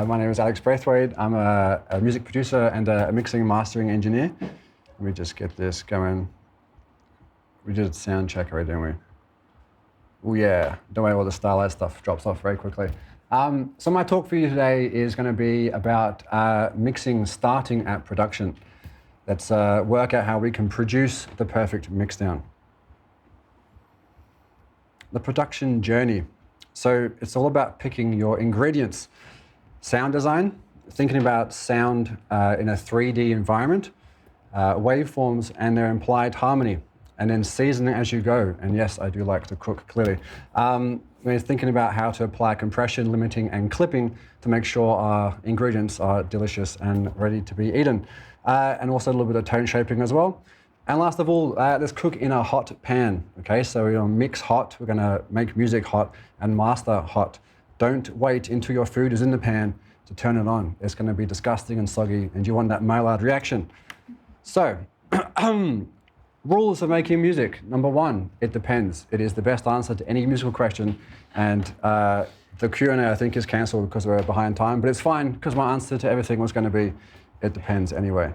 My name is Alex Braithwaite. I'm a music producer and a mixing and mastering engineer. Let me just get this going. We did a sound check already, didn't we? Oh yeah, don't worry, all the stylized stuff drops off very quickly. So my talk for you today is going to be about mixing starting at production. Let's work out how we can produce the perfect mixdown. The production journey. So it's all about picking your ingredients. Sound design, thinking about sound in a 3D environment, waveforms and their implied harmony, and then seasoning as you go. And yes, I do like to cook, clearly. We're thinking about how to apply compression, limiting, and clipping to make sure our ingredients are delicious and ready to be eaten. And also a little bit of tone shaping as well. And last of all, let's cook in a hot pan, okay? So we're gonna mix hot, we're gonna make music hot and master hot. Don't wait until your food is in the pan to turn it on. It's gonna be disgusting and soggy and you want that Maillard reaction. So, rules of making music. Number one, it depends. It is the best answer to any musical question. And the Q&A I think is canceled because we're behind time, but it's fine because my answer to everything was gonna be, it depends anyway.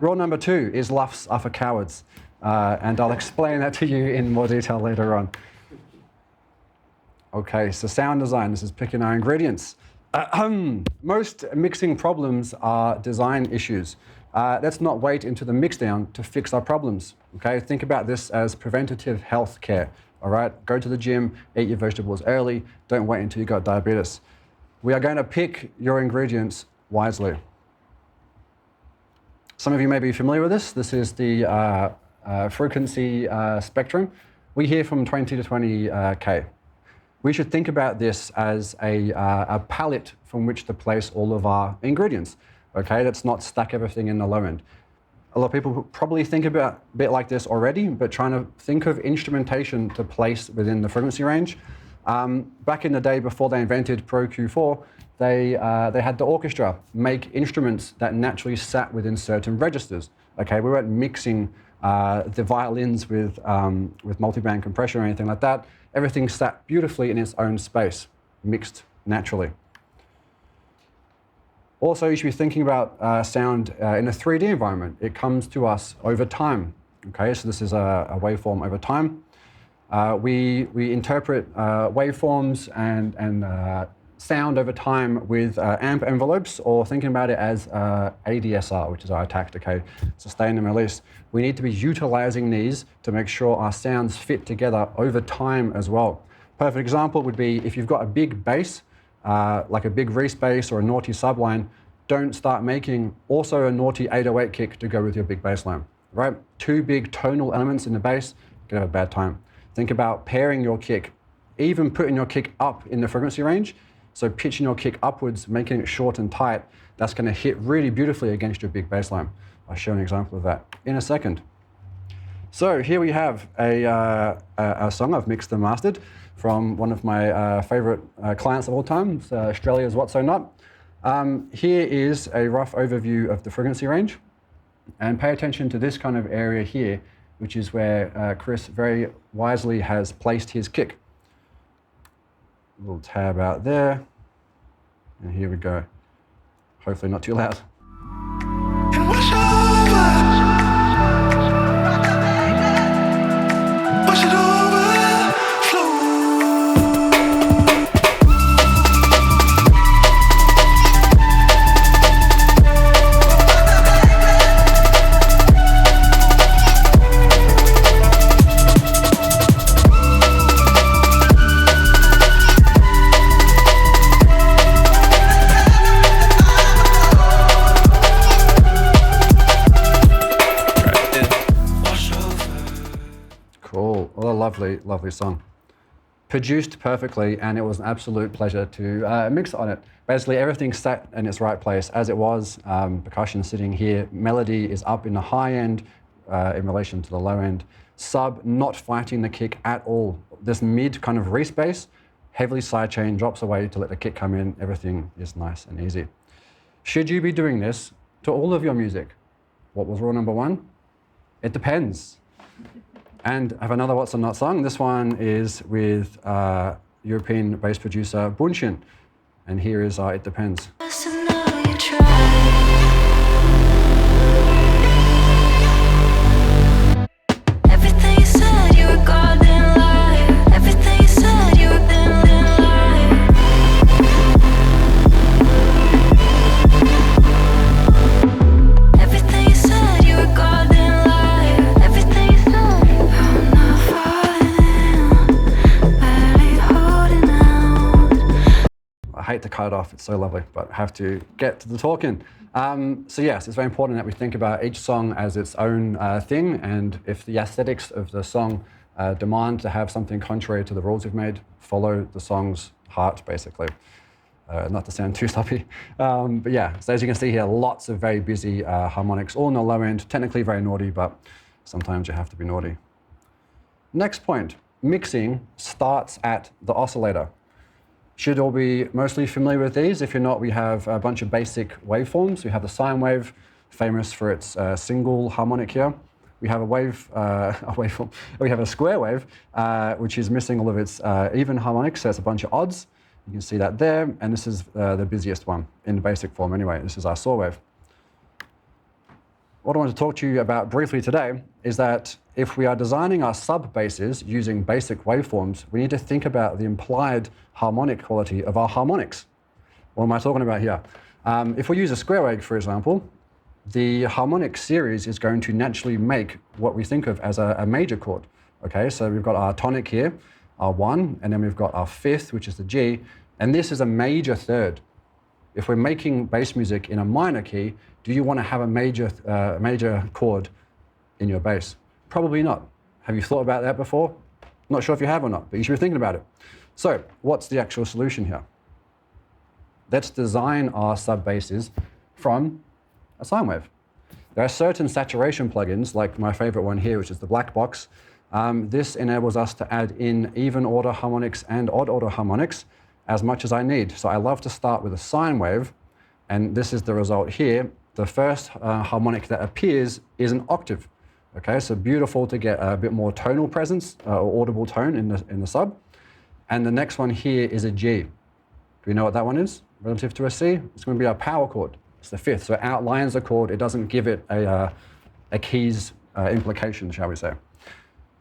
Rule number two is LUFS are for cowards, and I'll explain that to you in more detail later on. Okay, so sound design, this is picking our ingredients. Most mixing problems are design issues. Let's not wait into the mixdown to fix our problems, okay? Think about this as preventative health care, all right? Go to the gym, eat your vegetables early, don't wait until you got diabetes. We are going to pick your ingredients wisely. Some of you may be familiar with this. This is the frequency spectrum. We hear from 20 to 20K. We should think about this as a palette from which to place all of our ingredients. Okay, let's not stack everything in the low end. A lot of people probably think about a bit like this already, but trying to think of instrumentation to place within the frequency range. Back in the day before they invented Pro Q4, they had the orchestra make instruments that naturally sat within certain registers. Okay, we weren't mixing the violins with multiband compression or anything like that. Everything sat beautifully in its own space, mixed naturally. Also, you should be thinking about sound in a 3D environment. It comes to us over time. Okay, so this is a waveform over time. We interpret waveforms and sound over time with amp envelopes, or thinking about it as ADSR, which is our attack, decay, sustain and release. We need to be utilizing these to make sure our sounds fit together over time as well. Perfect example would be if you've got a big bass, like a big reese bass or a naughty subline, don't start making also a naughty 808 kick to go with your big bass line, right? Two big tonal elements in the bass, you're gonna have a bad time. Think about pairing your kick, even putting your kick up in the frequency range. So pitching your kick upwards, making it short and tight, that's gonna hit really beautifully against your big bass line. I'll show an example of that in a second. So here we have a song I've mixed and mastered from one of my favorite clients of all time, Australia's What So Not. Here is a rough overview of the frequency range. And pay attention to this kind of area here, which is where Chris very wisely has placed his kick. A little tab out there. And here we go. Hopefully not too loud. Lovely, lovely song. Produced perfectly, and it was an absolute pleasure to mix on it. Basically, everything sat in its right place as it was. Percussion sitting here. Melody is up in the high end in relation to the low end. Sub not fighting the kick at all. This mid kind of reese bass, heavily sidechain, drops away to let the kick come in. Everything is nice and easy. Should you be doing this to all of your music? What was rule number one? It depends. And I have another What's Not song. This one is with European bass producer Bunshin. And here is It Depends. I hate to cut it off, it's so lovely, but I have to get to the talking. So yes, it's very important that we think about each song as its own thing, and if the aesthetics of the song demand to have something contrary to the rules we've made, follow the song's heart, basically. Not to sound too sloppy. But yeah, so as you can see here, lots of very busy harmonics, all in the low end, technically very naughty, but sometimes you have to be naughty. Next point, mixing starts at the oscillator. Should all be mostly familiar with these. If you're not, we have a bunch of basic waveforms. We have the sine wave, famous for its single harmonic here. We have a waveform. We have a square wave, which is missing all of its even harmonics, so it's a bunch of odds. You can see that there, and this is the busiest one in the basic form anyway. This is our saw wave. What I want to talk to you about briefly today is that if we are designing our sub-basses using basic waveforms, we need to think about the implied harmonic quality of our harmonics. What am I talking about here? If we use a square wave, for example, the harmonic series is going to naturally make what we think of as a major chord. Okay, so we've got our tonic here, our 1, and then we've got our 5th, which is the G, and this is a major third. If we're making bass music in a minor key, do you want to have a major chord in your bass? Probably not. Have you thought about that before? Not sure if you have or not, but you should be thinking about it. So what's the actual solution here? Let's design our sub-basses from a sine wave. There are certain saturation plugins, like my favorite one here, which is the black box. This enables us to add in even order harmonics and odd order harmonics as much as I need. So I love to start with a sine wave, and this is the result here. The first harmonic that appears is an octave. Okay, so beautiful to get a bit more tonal presence or audible tone in the sub. And the next one here is a G. Do we know what that one is relative to a C? It's going to be our power chord. It's the 5th, so it outlines the chord. It doesn't give it a keys implication, shall we say.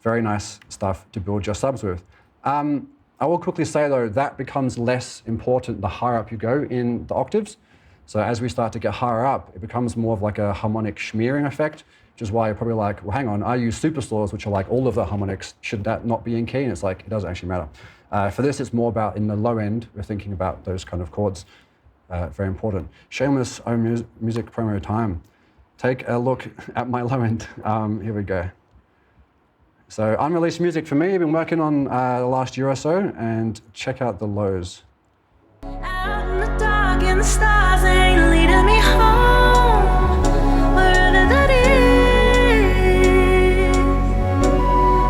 Very nice stuff to build your subs with. I will quickly say, though, that becomes less important the higher up you go in the octaves. So as we start to get higher up, it becomes more of like a harmonic smearing effect, which is why you're probably like, well, hang on, I use supersaws, which are like all of the harmonics. Should that not be in key? And it's like, it doesn't actually matter. For this, it's more about in the low end, we're thinking about those kind of chords. Very important. Shameless music promo time. Take a look at my low end. Here we go. So unreleased music for me. I've been working on the last year or so, and check out the lows. Out in the dark and the stars ain't leading me home, wherever that is.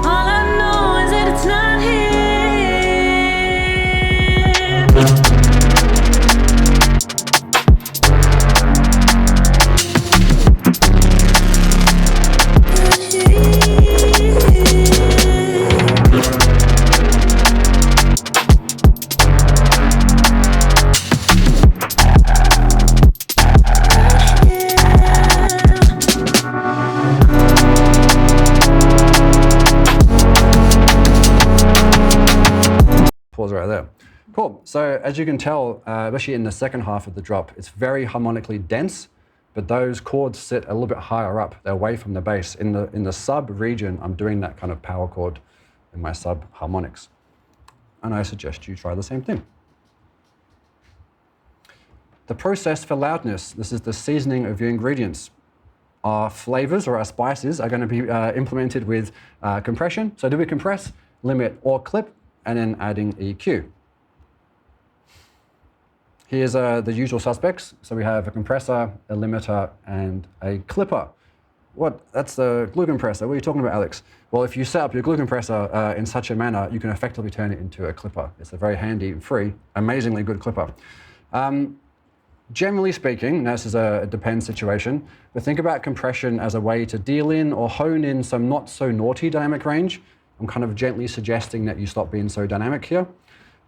All I know is that it's not here. Pause right there. Cool. So as you can tell, especially in the second half of the drop, it's very harmonically dense, but those chords sit a little bit higher up. They're away from the bass. In the sub region, I'm doing that kind of power chord in my sub harmonics. And I suggest you try the same thing. The process for loudness, this is the seasoning of your ingredients. Our flavors or our spices are going to be implemented with compression. So do we compress, limit, or clip, and then adding EQ. Here's the usual suspects. So we have a compressor, a limiter, and a clipper. What? That's the glue compressor. What are you talking about, Alex? Well, if you set up your glue compressor in such a manner, you can effectively turn it into a clipper. It's a very handy, free, amazingly good clipper. Generally speaking, now this is a depends situation, but think about compression as a way to deal in or hone in some not so naughty dynamic range. I'm kind of gently suggesting that you stop being so dynamic here.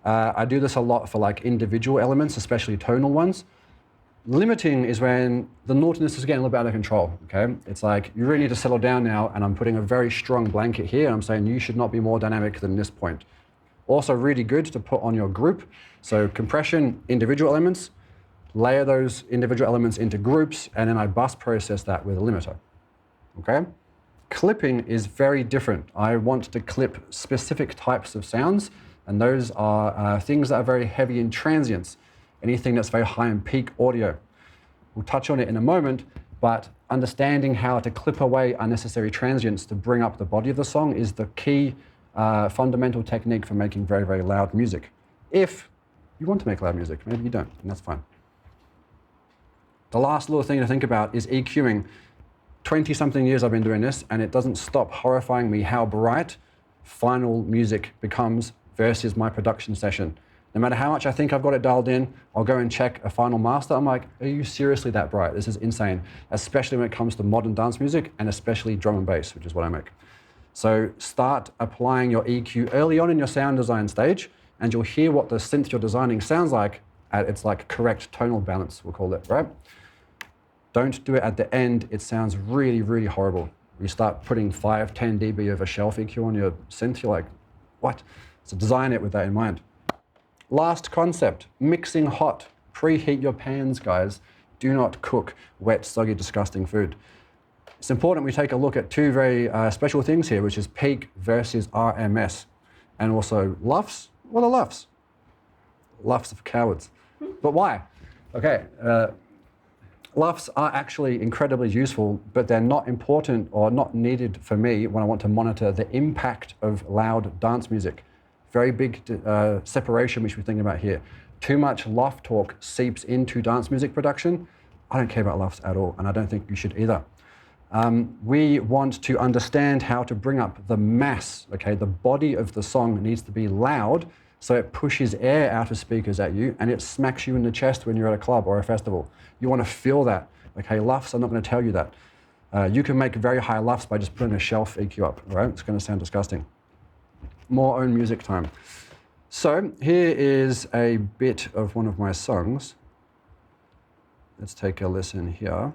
I do this a lot for like individual elements, especially tonal ones. Limiting is when the naughtiness is getting a little bit out of control, okay? It's like, you really need to settle down now, and I'm putting a very strong blanket here, and I'm saying you should not be more dynamic than this point. Also really good to put on your group. So compression, individual elements, layer those individual elements into groups, and then I bus process that with a limiter, okay? Clipping is very different. I want to clip specific types of sounds, and those are things that are very heavy in transients. Anything that's very high in peak audio. We'll touch on it in a moment, but understanding how to clip away unnecessary transients to bring up the body of the song is the key fundamental technique for making very, very loud music. If you want to make loud music, maybe you don't, and that's fine. The last little thing to think about is EQing. 20-something years I've been doing this, and it doesn't stop horrifying me how bright final music becomes versus my production session. No matter how much I think I've got it dialed in, I'll go and check a final master. I'm like, are you seriously that bright? This is insane, especially when it comes to modern dance music and especially drum and bass, which is what I make. So start applying your EQ early on in your sound design stage, and you'll hear what the synth you're designing sounds like at its like correct tonal balance, we'll call it, right? Don't do it at the end. It sounds really, really horrible. You start putting 5, 10 dB of a shelf EQ on your synth, you're like, what? So design it with that in mind. Last concept, mixing hot. Preheat your pans, guys. Do not cook wet, soggy, disgusting food. It's important we take a look at two very special things here, which is peak versus RMS. And also LUFS. What are LUFS? LUFS of cowards. But why? Okay, LUFS are actually incredibly useful, but they're not important or not needed for me when I want to monitor the impact of loud dance music. Very big separation we should be thinking about here. Too much LUF talk seeps into dance music production. I don't care about LUFs at all, and I don't think you should either. We want to understand how to bring up the mass, okay? The body of the song needs to be loud, so it pushes air out of speakers at you, and it smacks you in the chest when you're at a club or a festival. You want to feel that, okay? LUFs are not going to tell you that. You can make very high LUFs by just putting a shelf EQ up, right? It's going to sound disgusting. More own music time. So here is a bit of one of my songs. Let's take a listen here.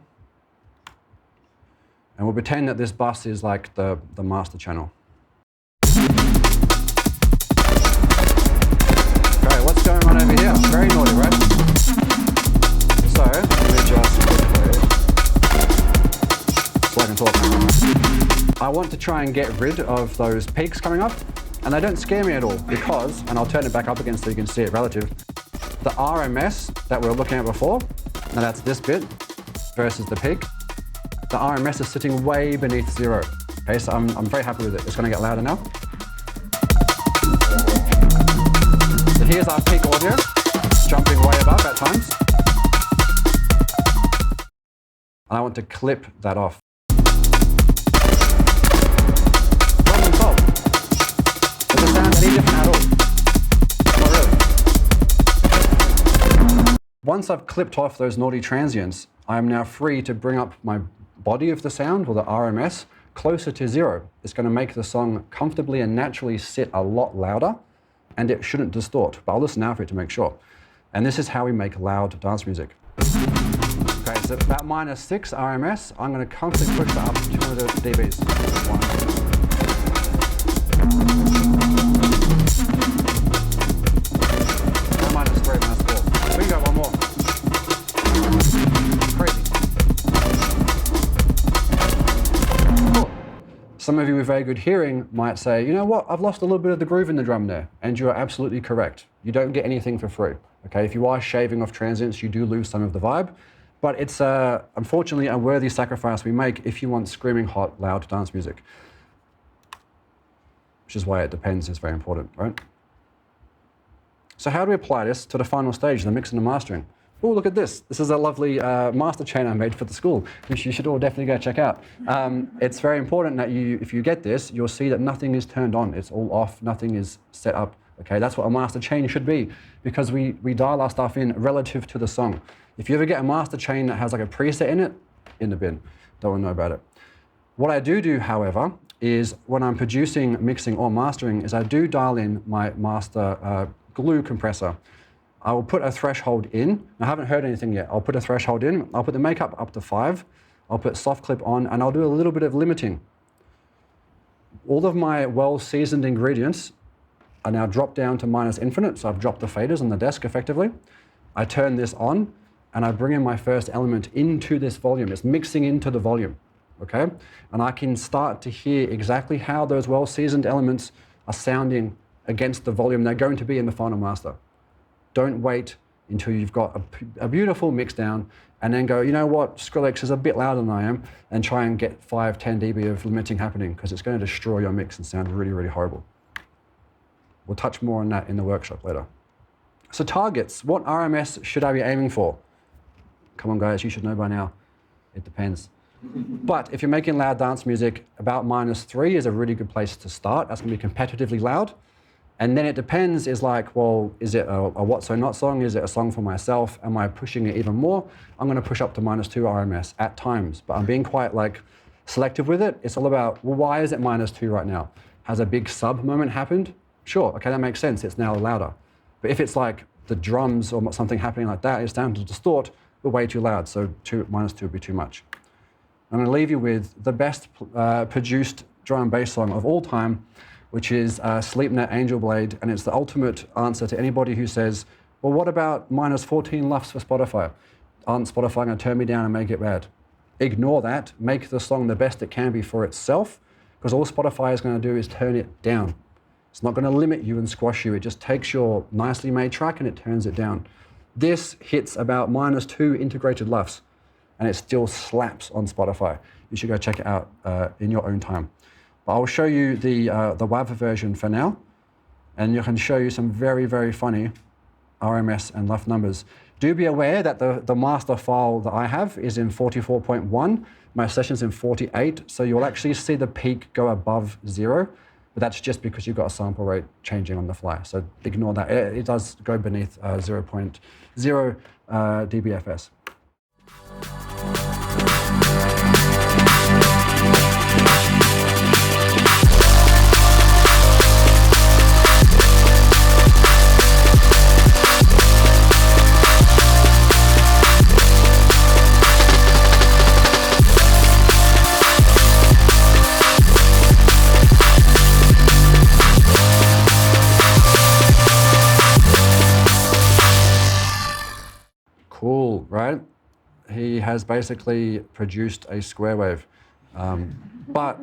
And we'll pretend that this bus is like the master channel. Okay, what's going on over here? Very naughty, right? So, let me just quickly, so I can talk. I want to try and get rid of those peaks coming up. And they don't scare me at all because, and I'll turn it back up again so you can see it relative, the RMS that we were looking at before, now that's this bit versus the peak, the RMS is sitting way beneath 0. Okay, so I'm very happy with it. It's going to get louder now. So here's our peak audio, jumping way above at times. And I want to clip that off. Problem solved. Does it sound any different at all? Not really. Once I've clipped off those naughty transients, I am now free to bring up my body of the sound, or the RMS, closer to 0. It's going to make the song comfortably and naturally sit a lot louder, and it shouldn't distort. But I'll listen now for it to make sure. And this is how we make loud dance music. Okay, so about -6 RMS, I'm going to comfortably push that up to 200 dBs. -3, -4. We can go one more. Crazy. Cool. Some of you with very good hearing might say, you know what, I've lost a little bit of the groove in the drum there. And you are absolutely correct. You don't get anything for free. Okay, if you are shaving off transients, you do lose some of the vibe. But it's unfortunately a worthy sacrifice we make if you want screaming hot, loud dance music. Which is why it depends is very important, right? So how do we apply this to the final stage, the mixing and mastering? Oh, look at this. This is a lovely master chain I made for the school, which you should all definitely go check out. It's very important that if you get this, you'll see that nothing is turned on. It's all off, nothing is set up. Okay, that's what a master chain should be, because we dial our stuff in relative to the song. If you ever get a master chain that has like a preset in it, in the bin. Don't want to know about it. What I do, however, is when I'm producing, mixing, or mastering, is I do dial in my master glue compressor. I will put a threshold in. I haven't heard anything yet. I'll put a threshold in. I'll put the makeup up to 5. I'll put soft clip on, and I'll do a little bit of limiting. All of my well-seasoned ingredients are now dropped down to minus infinite, so I've dropped the faders on the desk effectively. I turn this on, and I bring in my first element into this volume. It's mixing into the volume, okay? And I can start to hear exactly how those well-seasoned elements are sounding against the volume they're going to be in the final master. Don't wait until you've got a beautiful mix down and then go, you know what, Skrillex is a bit louder than I am, and try and get 5, 10 dB of limiting happening, because it's going to destroy your mix and sound really, really horrible. We'll touch more on that in the workshop later. So targets, what RMS should I be aiming for? Come on guys, you should know by now. It depends. But if you're making loud dance music, about -3 is a really good place to start. That's going to be competitively loud. And then it depends, is like, well, is it a what so not song? Is it a song for myself? Am I pushing it even more? I'm going to push up to -2 RMS at times, but I'm being quite like selective with it. It's all about, well, why is it -2 right now? Has a big sub moment happened? Sure, okay, that makes sense. It's now louder. But if it's like the drums or something happening like that, it's down to distort, we're way too loud, so -2 would be too much. I'm going to leave you with the best produced drum and bass song of all time, which is Sleepnet Angel Blade, and it's the ultimate answer to anybody who says, well, what about -14 LUFS for Spotify? Aren't Spotify going to turn me down and make it bad? Ignore that, make the song the best it can be for itself, because all Spotify is going to do is turn it down. It's not going to limit you and squash you, it just takes your nicely made track and it turns it down. This hits about -2 integrated LUFS, and it still slaps on Spotify. You should go check it out in your own time. But I'll show you the WAV version for now, and you can show you some very, very funny RMS and LUFS numbers. Do be aware that the master file that I have is in 44.1, my session's in 48, so you'll actually see the peak go above 0, but that's just because you've got a sample rate changing on the fly, so ignore that. It does go beneath 0.0 dBFS. Cool, right? He has basically produced a square wave, but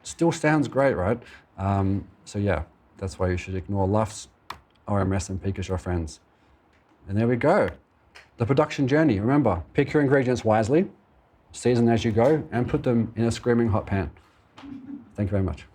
still sounds great, right? So yeah, that's why you should ignore LUFS, RMS, and peak as your friends. And there we go. The production journey. Remember, pick your ingredients wisely, season as you go, and put them in a screaming hot pan. Thank you very much.